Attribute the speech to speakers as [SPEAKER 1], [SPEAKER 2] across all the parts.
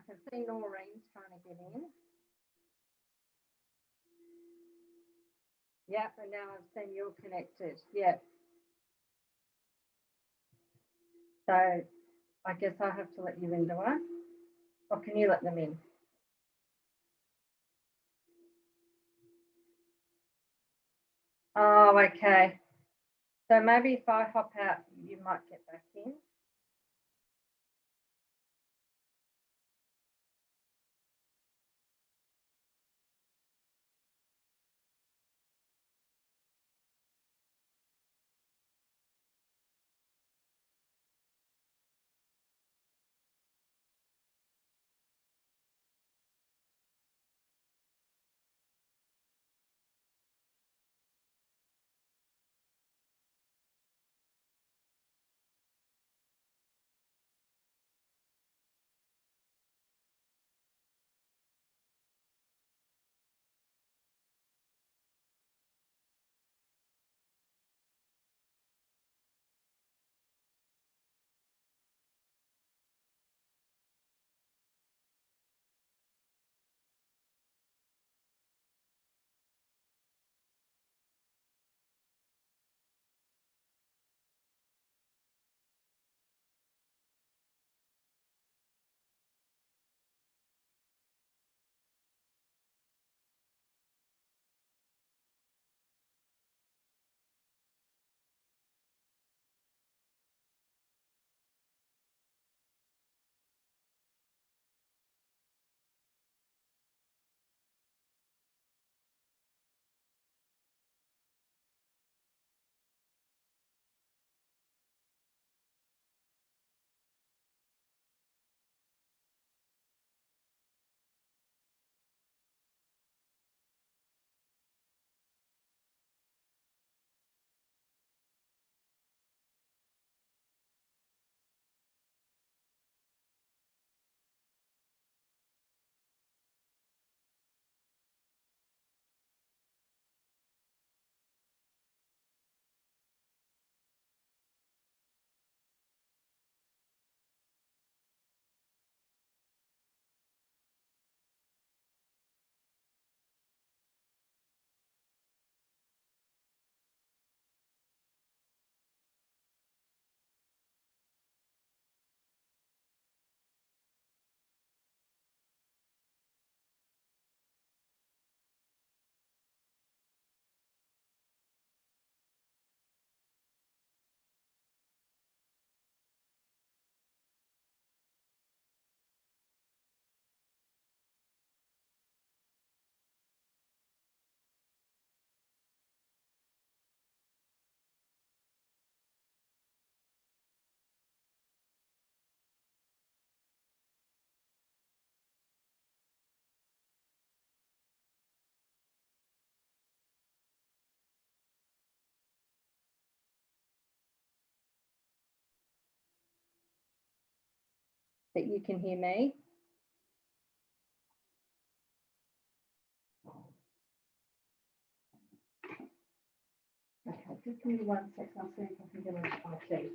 [SPEAKER 1] can see Noreen's trying to get in. Yep, and now I've seen you're connected. Yep. So I guess I have to let you in, do I? Or can you let them in? Oh, okay. So maybe if I hop out, you might get back in. That you can hear me. Okay, just give me 1 second. I'll see if I can get on my feet.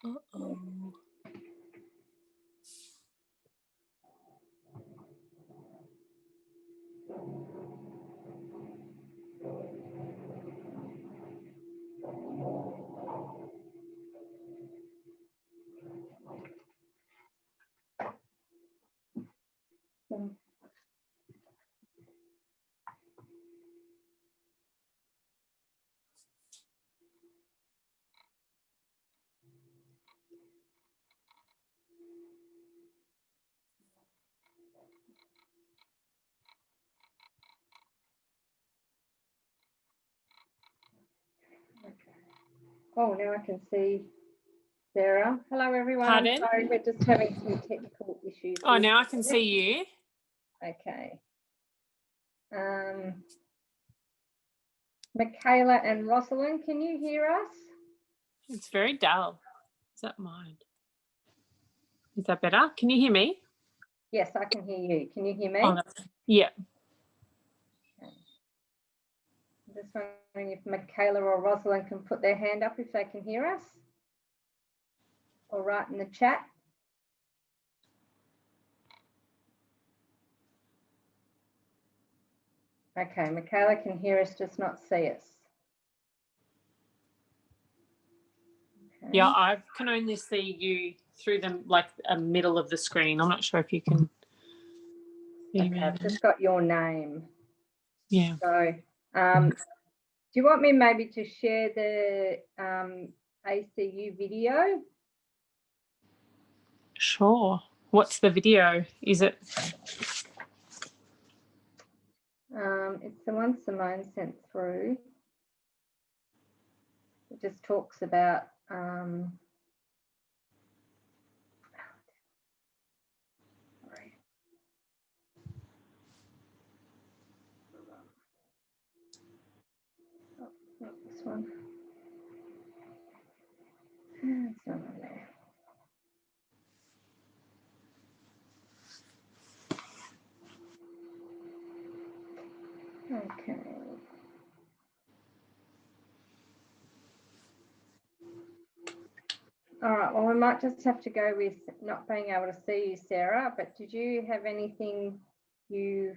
[SPEAKER 2] Uh-oh.
[SPEAKER 1] Oh, now I can see Sarah. Hello, everyone.
[SPEAKER 2] Pardon?
[SPEAKER 1] I'm sorry, we're just having some technical issues.
[SPEAKER 2] Oh, now I can see you.
[SPEAKER 1] Okay. Michaela and Rosalind, can you hear us?
[SPEAKER 2] It's very dull. Is that mine? Is that better? Can you hear me?
[SPEAKER 1] Yes, I can hear you. Can you hear me?
[SPEAKER 2] Oh, yeah.
[SPEAKER 1] Okay. I'm just wondering if Michaela or Rosalind can put their hand up if they can hear us, or write in the chat. Okay, Michaela can hear us, just not see us. Okay.
[SPEAKER 2] Yeah, I can only see you through the middle of the screen. I'm not sure if you can see me.
[SPEAKER 1] I've just got your name.
[SPEAKER 2] Yeah.
[SPEAKER 1] So, do you want me maybe to share the ACU video?
[SPEAKER 2] Sure. What's the video? Is it?
[SPEAKER 1] It's the one Simone sent through. It just talks about sorry. Oh, not this one. It's not on there. Okay. All right, well, we might just have to go with not being able to see you, Sarah, but did you have anything you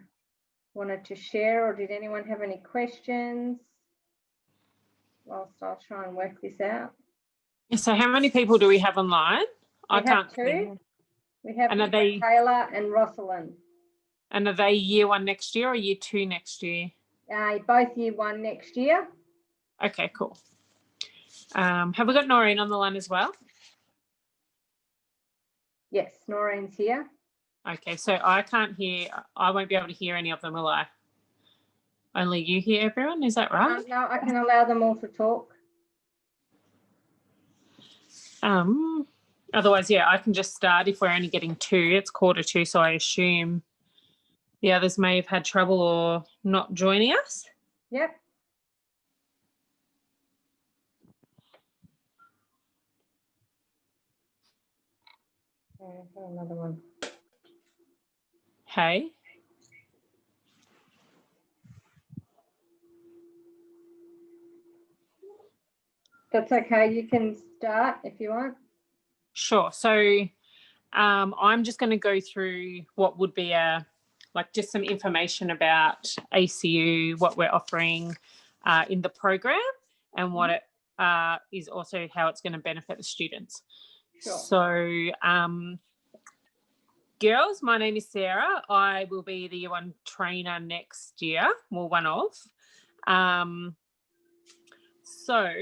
[SPEAKER 1] wanted to share, or did anyone have any questions? Whilst I'll try and work this out.
[SPEAKER 2] So how many people do we have online?
[SPEAKER 1] We have two. We have Michaela and Rosalind.
[SPEAKER 2] And are they year 1 next year or year 2 next year?
[SPEAKER 1] Both year 1 next year.
[SPEAKER 2] Okay, cool. Have we got Noreen on the line as well?
[SPEAKER 1] Yes, Noreen's here.
[SPEAKER 2] Okay, so I won't be able to hear any of them, will I? Only you hear everyone, is that right?
[SPEAKER 1] No, I can allow them all to talk.
[SPEAKER 2] Otherwise, yeah, I can just start if we're only getting 2. It's 1:45, so I assume the others may have had trouble or not joining us.
[SPEAKER 1] Yep. Another one.
[SPEAKER 2] Hey.
[SPEAKER 1] That's okay. You can start if you want.
[SPEAKER 2] Sure. So I'm just going to go through what would be just some information about ACU, what we're offering in the program, and what it is also how it's going to benefit the students. Sure. So, girls, my name is Sarah. I will be the year 1 trainer next year, well, one of. So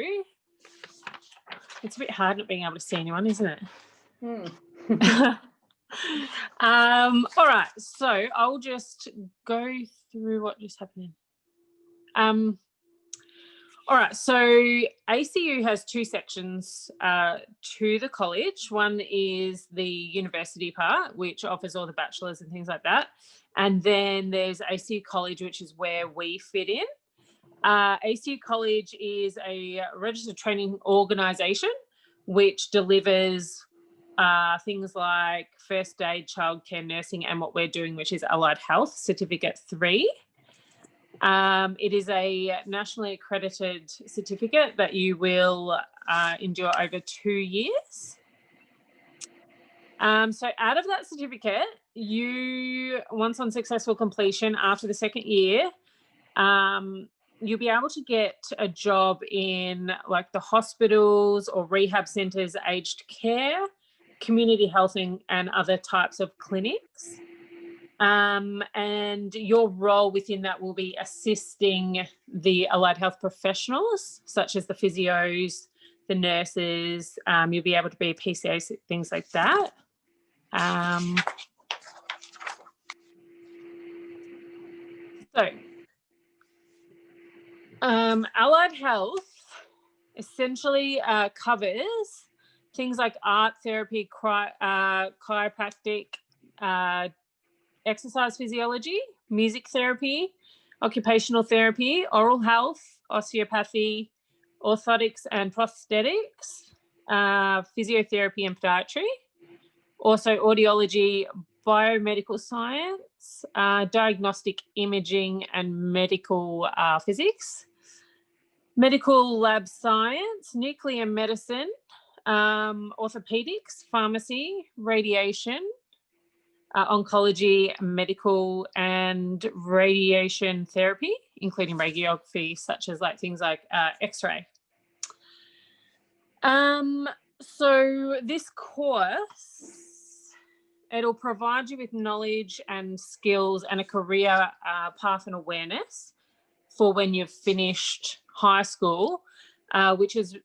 [SPEAKER 2] it's a bit hard not being able to see anyone, isn't it? All right, so I'll just go through what just happened. All right, so ACU has 2 sections to the college. One is the university part, which offers all the bachelors and things like that. And then there's ACU College, which is where we fit in. ACU College is a registered training organisation which delivers things like first aid, childcare, nursing, and what we're doing, which is Allied Health Certificate 3. It is a nationally accredited certificate that you will endure over 2 years. So out of that certificate, you, once on successful completion after the 2nd year, you'll be able to get a job in like the hospitals or rehab centres, aged care, community health and other types of clinics. And your role within that will be assisting the allied health professionals, such as the physios, the nurses. You'll be able to be PCAs, things like that. Allied health essentially covers things like art therapy, chiropractic, exercise physiology, music therapy, occupational therapy, oral health, osteopathy, orthotics and prosthetics, physiotherapy and podiatry, also audiology, biomedical science, diagnostic imaging and medical physics, medical lab science, nuclear medicine, orthopedics, pharmacy, radiation, oncology, medical and radiation therapy, including radiography, such as things like X-ray. So this course, it'll provide you with knowledge and skills and a career path and awareness for when you've finished high school, which is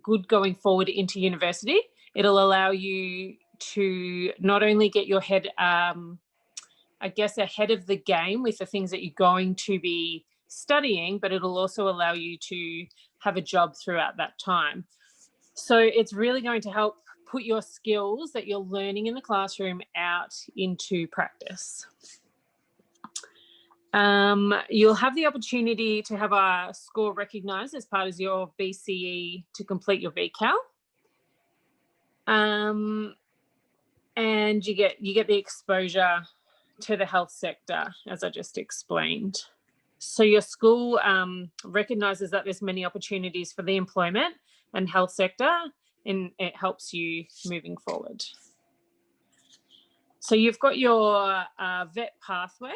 [SPEAKER 2] good going forward into university. It'll allow you to not only get your head, I guess, ahead of the game with the things that you're going to be studying, but it'll also allow you to have a job throughout that time. So it's really going to help put your skills that you're learning in the classroom out into practice. You'll have the opportunity to have a score recognised as part of your VCE to complete your VCAL. And you get the exposure to the health sector, as I just explained. So your school recognises that there's many opportunities for the employment and health sector, and it helps you moving forward. So you've got your vet pathway,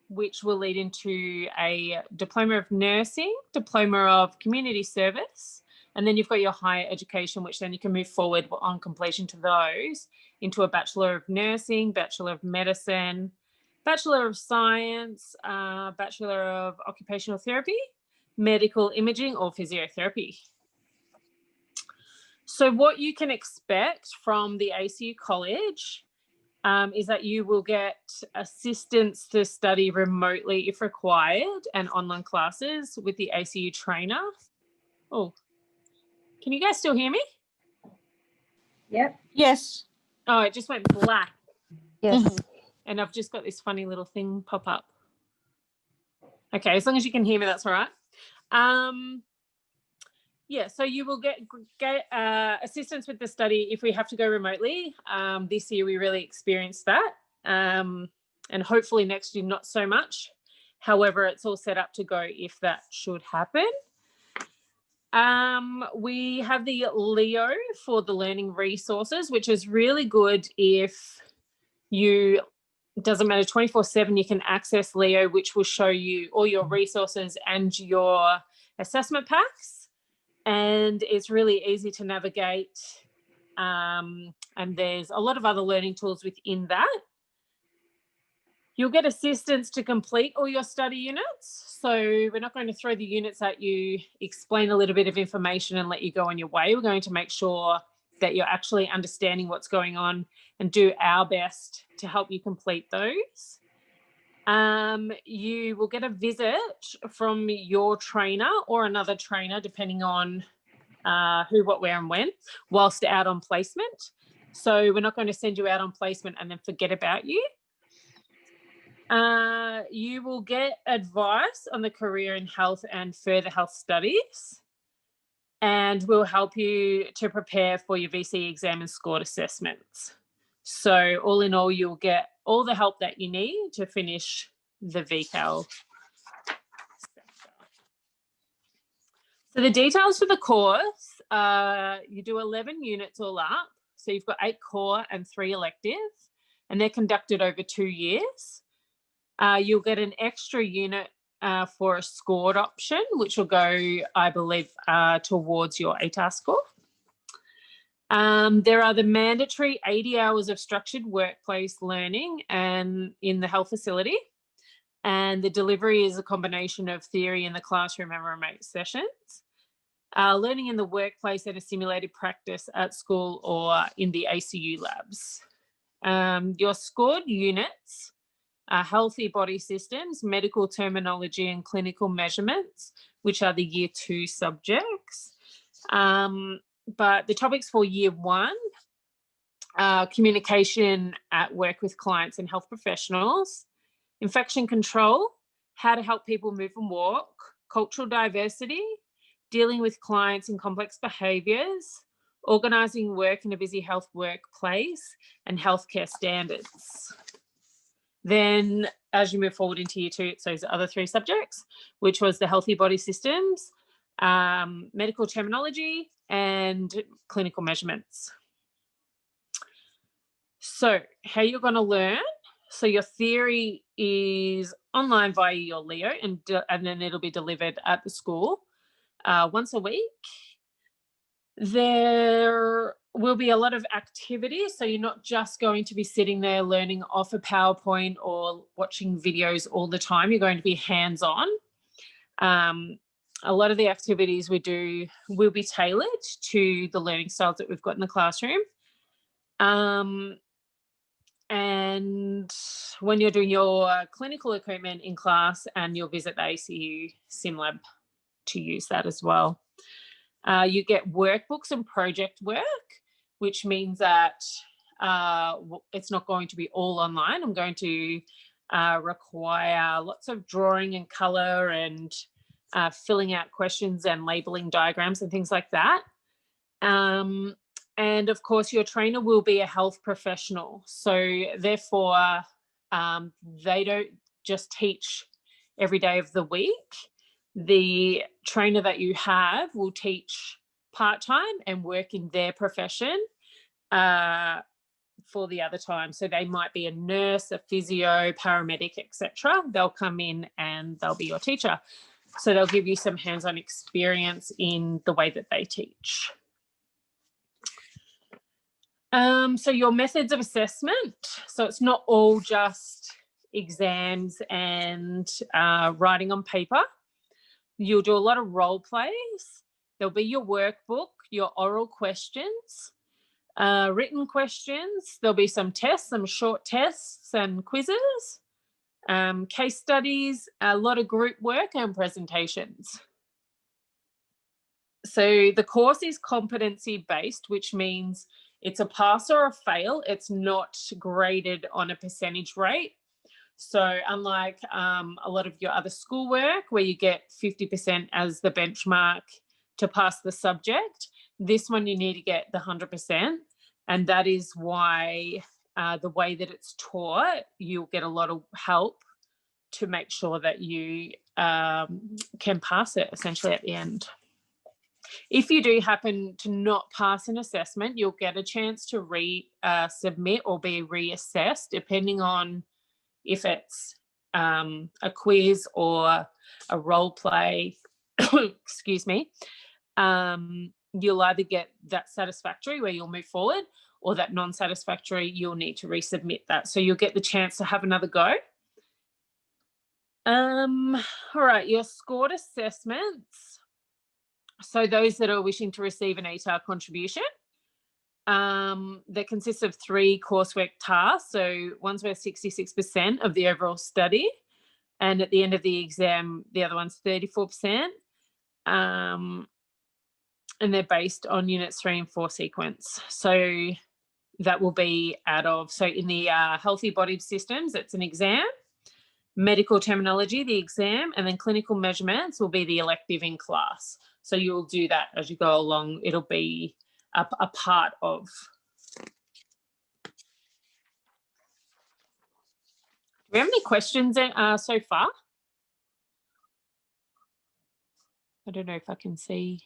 [SPEAKER 2] which will lead into a diploma of nursing, diploma of community service, and then you've got your higher education, which then you can move forward on completion to those into a Bachelor of Nursing, Bachelor of Medicine, Bachelor of Science, Bachelor of Occupational Therapy, Medical Imaging, or Physiotherapy. So what you can expect from the ACU College is that you will get assistance to study remotely if required and online classes with the ACU trainer. Oh, can you guys still hear me?
[SPEAKER 1] Yep.
[SPEAKER 3] Yes.
[SPEAKER 2] Oh, it just went black.
[SPEAKER 3] Yes.
[SPEAKER 2] And I've just got this funny little thing pop up. Okay, as long as you can hear me, that's all right. Yeah, so you will get assistance with the study if we have to go remotely. This year we really experienced that, and hopefully next year not so much. However, it's all set up to go if that should happen. We have the Leo for the learning resources, which is really good if you, it doesn't matter, 24/7 you can access Leo, which will show you all your resources and your assessment packs. And it's really easy to navigate. And there's a lot of other learning tools within that. You'll get assistance to complete all your study units. So we're not going to throw the units at you, explain a little bit of information and let you go on your way. We're going to make sure that you're actually understanding what's going on and do our best to help you complete those. You will get a visit from your trainer or another trainer, depending on who, what, where and when, whilst out on placement. So we're not going to send you out on placement and then forget about you. You will get advice on the career in health and further health studies, and we'll help you to prepare for your VCE exam and scored assessments. So all in all, you'll get all the help that you need to finish the VCAL. So the details for the course, you do 11 units all up. So you've got 8 core and 3 electives, and they're conducted over 2 years. You'll get an extra unit for a scored option, which will go, I believe, towards your ATAR score. There are the mandatory 80 hours of structured workplace learning and in the health facility. And the delivery is a combination of theory in the classroom and remote sessions. Learning in the workplace and a simulated practice at school or in the ACU labs. Your scored units are healthy body systems, medical terminology and clinical measurements, which are the year 2 subjects. but the topics for year 1, communication at work with clients and health professionals, infection control, how to help people move and walk, cultural diversity, dealing with clients in complex behaviours, organising work in a busy health workplace, and healthcare standards. Then as you move forward into year 2, it's those other 3 subjects, which was the healthy body systems, medical terminology, and clinical measurements. So how you're going to learn. So your theory is online via your Leo, and then it'll be delivered at the school once a week. There will be a lot of activity, so you're not just going to be sitting there learning off a PowerPoint or watching videos all the time. You're going to be hands-on. A lot of the activities we do will be tailored to the learning styles that we've got in the classroom. And when you're doing your clinical equipment in class, and you'll visit the ACU Sim Lab to use that as well. You get workbooks and project work, which means that it's not going to be all online. I'm going to require lots of drawing and colour and filling out questions and labelling diagrams and things like that. And of course, your trainer will be a health professional. So therefore, they don't just teach every day of the week. The trainer that you have will teach part-time and work in their profession for the other time. So they might be a nurse, a physio, paramedic, etc. They'll come in and they'll be your teacher. So they'll give you some hands-on experience in the way that they teach. So your methods of assessment. So it's not all just exams and writing on paper. You'll do a lot of role plays. There'll be your workbook, your oral questions, written questions. There'll be some tests, some short tests and quizzes, case studies, a lot of group work and presentations. So the course is competency-based, which means it's a pass or a fail. It's not graded on a percentage rate. So unlike a lot of your other schoolwork where you get 50% as the benchmark to pass the subject, this one you need to get the 100%. And that is why the way that it's taught, you'll get a lot of help to make sure that you can pass it essentially at the end. If you do happen to not pass an assessment, you'll get a chance to resubmit or be reassessed depending on if it's a quiz or a role play, excuse me. You'll either get that satisfactory where you'll move forward, or that non-satisfactory, you'll need to resubmit that. So you'll get the chance to have another go. All right, your scored assessments. So those that are wishing to receive an ATAR contribution, that consists of 3 coursework tasks. So one's worth 66% of the overall study. And at the end of the exam, the other one's 34%. And they're based on units 3 and 4 sequence. So that will be out of, so in the healthy body systems, it's an exam. Medical terminology, the exam, and then clinical measurements will be the elective in class. So you'll do that as you go along. It'll be a part of. Do we have any questions so far? I don't know if I can see.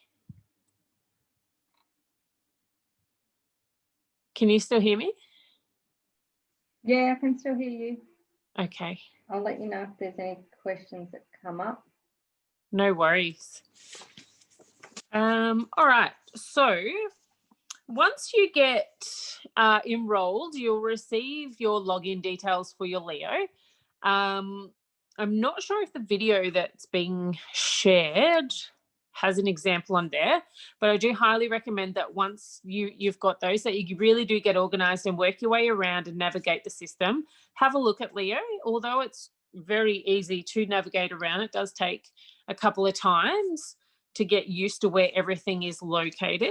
[SPEAKER 2] Can you still hear me?
[SPEAKER 1] Yeah, I can still hear you.
[SPEAKER 2] Okay.
[SPEAKER 1] I'll let you know if there's any questions that come up.
[SPEAKER 2] No worries. All right. So once you get enrolled, you'll receive your login details for your Leo. I'm not sure if the video that's being shared has an example on there, but I do highly recommend that once you've got those, that you really do get organised and work your way around and navigate the system. Have a look at Leo. Although it's very easy to navigate around, it does take a couple of times to get used to where everything is located.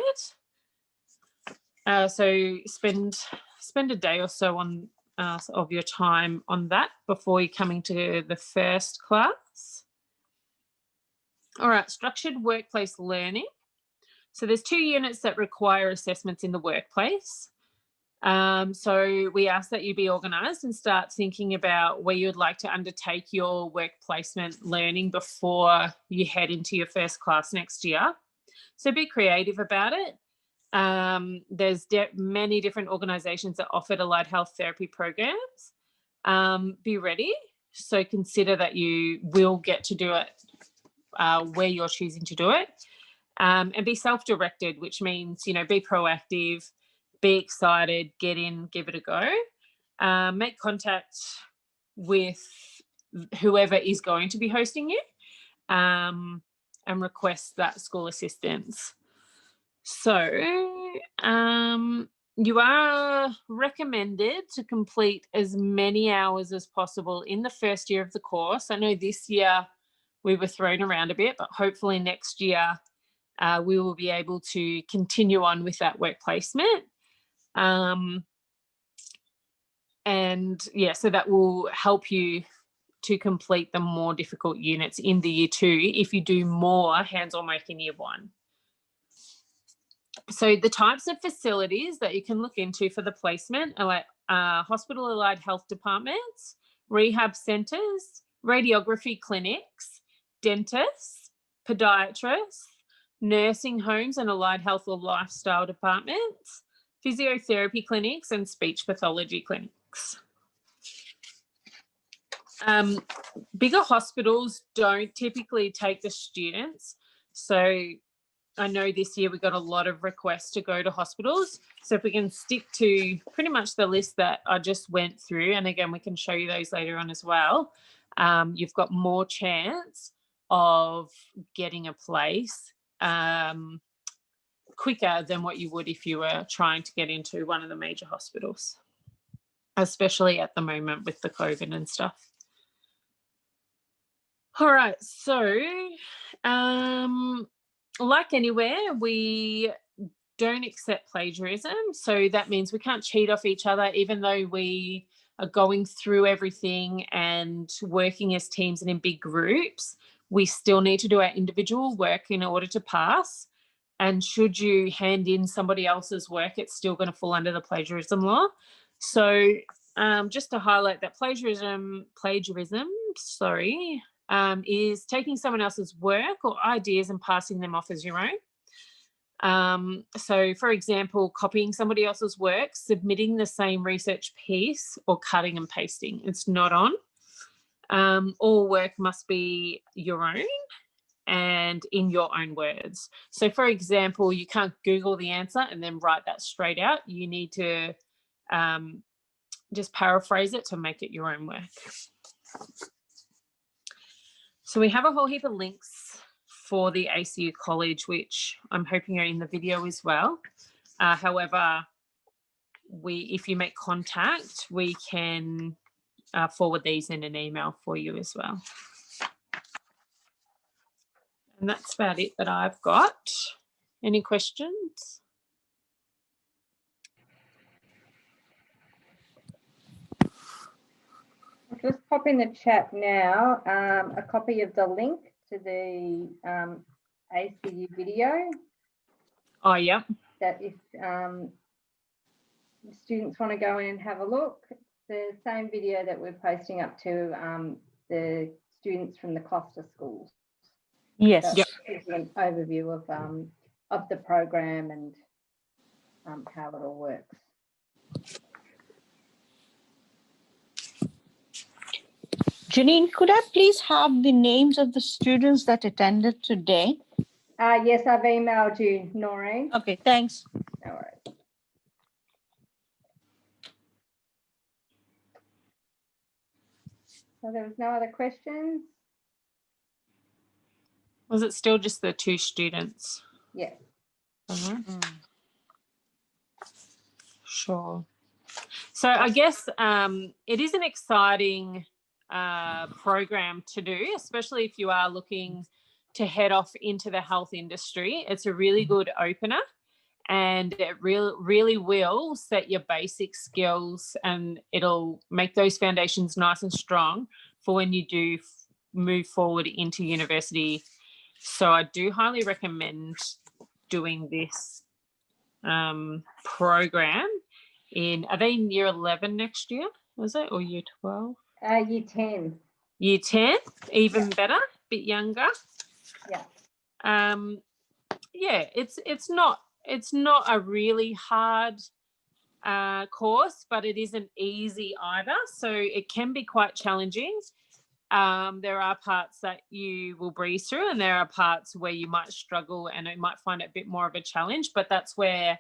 [SPEAKER 2] So spend a day or so on of your time on that before you're coming to the first class. All right, structured workplace learning. So there's 2 units that require assessments in the workplace. So we ask that you be organised and start thinking about where you'd like to undertake your work placement learning before you head into your first class next year. So be creative about it. There's many different organisations that offer allied health therapy programs. Be ready. So consider that you will get to do it where you're choosing to do it. And be self-directed, which means, be proactive, be excited, get in, give it a go. Make contact with whoever is going to be hosting you, and request that school assistance. So you are recommended to complete as many hours as possible in the first year of the course. I know this year we were thrown around a bit, but hopefully next year we will be able to continue on with that work placement. And yeah, so that will help you to complete the more difficult units in the year 2 if you do more hands-on work in year 1. So the types of facilities that you can look into for the placement are like hospital allied health departments, rehab centres, radiography clinics, dentists, podiatrists, nursing homes and allied health or lifestyle departments, physiotherapy clinics and speech pathology clinics. Bigger hospitals don't typically take the students. So I know this year we got a lot of requests to go to hospitals. So if we can stick to pretty much the list that I just went through, and again, we can show you those later on as well, you've got more chance of getting a place quicker than what you would if you were trying to get into one of the major hospitals, especially at the moment with the COVID and stuff. All right, so like anywhere, we don't accept plagiarism. So that means we can't cheat off each other, even though we are going through everything and working as teams and in big groups. We still need to do our individual work in order to pass. And should you hand in somebody else's work, it's still going to fall under the plagiarism law. So just to highlight that plagiarism, is taking someone else's work or ideas and passing them off as your own. So, for example, copying somebody else's work, submitting the same research piece, or cutting and pasting. It's not on. All work must be your own and in your own words. So, for example, you can't Google the answer and then write that straight out. You need to just paraphrase it to make it your own work. So we have a whole heap of links for the ACU College, which I'm hoping are in the video as well. However, if you make contact, we can forward these in an email for you as well. And that's about it that I've got. Any questions?
[SPEAKER 1] I'll just pop in the chat now a copy of the link to the ACU video.
[SPEAKER 2] Oh, yeah.
[SPEAKER 1] That if students want to go in and have a look, the same video that we're posting up to the students from the cluster schools.
[SPEAKER 3] Yes.
[SPEAKER 1] So yep. An overview of the program and how it all works.
[SPEAKER 3] Janine, could I please have the names of the students that attended today?
[SPEAKER 1] Yes, I've emailed you, Noreen.
[SPEAKER 3] Okay, thanks.
[SPEAKER 1] No worries. So there was no other questions?
[SPEAKER 2] Was it still just the 2 students?
[SPEAKER 1] Yeah.
[SPEAKER 2] Sure. So I guess it is an exciting program to do, especially if you are looking to head off into the health industry. It's a really good opener. and it really will set your basic skills, and it'll make those foundations nice and strong for when you do move forward into university. So I do highly recommend doing this program are they in year 11 next year, was it, or year 12?
[SPEAKER 1] Year 10.
[SPEAKER 2] Year 10, even better, bit younger.
[SPEAKER 1] Yeah.
[SPEAKER 2] Yeah, it's not a really hard course, but it isn't easy either. So it can be quite challenging. There are parts that you will breeze through, and there are parts where you might struggle and you might find it a bit more of a challenge, but that's where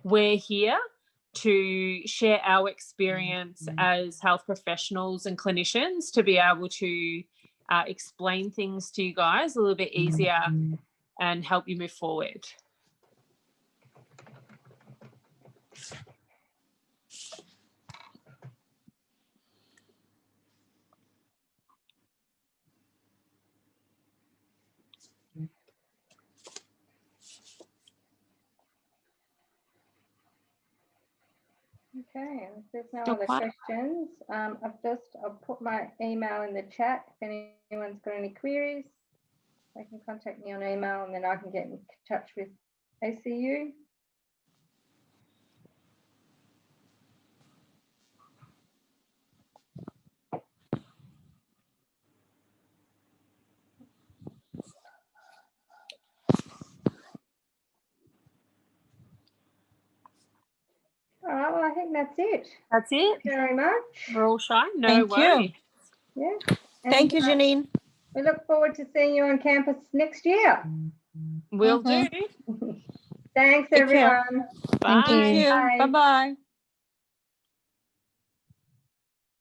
[SPEAKER 2] we're here to share our experience as health professionals and clinicians, to be able to explain things to you guys a little bit easier and help you move forward.
[SPEAKER 1] Okay, if there's no
[SPEAKER 2] Still
[SPEAKER 1] other
[SPEAKER 2] quiet.
[SPEAKER 1] questions, I'll put my email in the chat. If anyone's got any queries, they can contact me on email, and then I can get in touch with ACU. All right, well, I think that's it.
[SPEAKER 2] That's it.
[SPEAKER 1] Thank you very much.
[SPEAKER 2] We're all shy. No
[SPEAKER 3] Thank you.
[SPEAKER 2] worries.
[SPEAKER 1] Yeah.
[SPEAKER 3] Thank you,
[SPEAKER 1] And,
[SPEAKER 3] Janine.
[SPEAKER 1] we look forward to seeing you on campus next year.
[SPEAKER 2] Will do.
[SPEAKER 3] Mhm.
[SPEAKER 1] Thanks,
[SPEAKER 3] Take care.
[SPEAKER 1] everyone.
[SPEAKER 2] Bye.
[SPEAKER 3] Thank you.
[SPEAKER 1] Bye.
[SPEAKER 3] Bye-bye.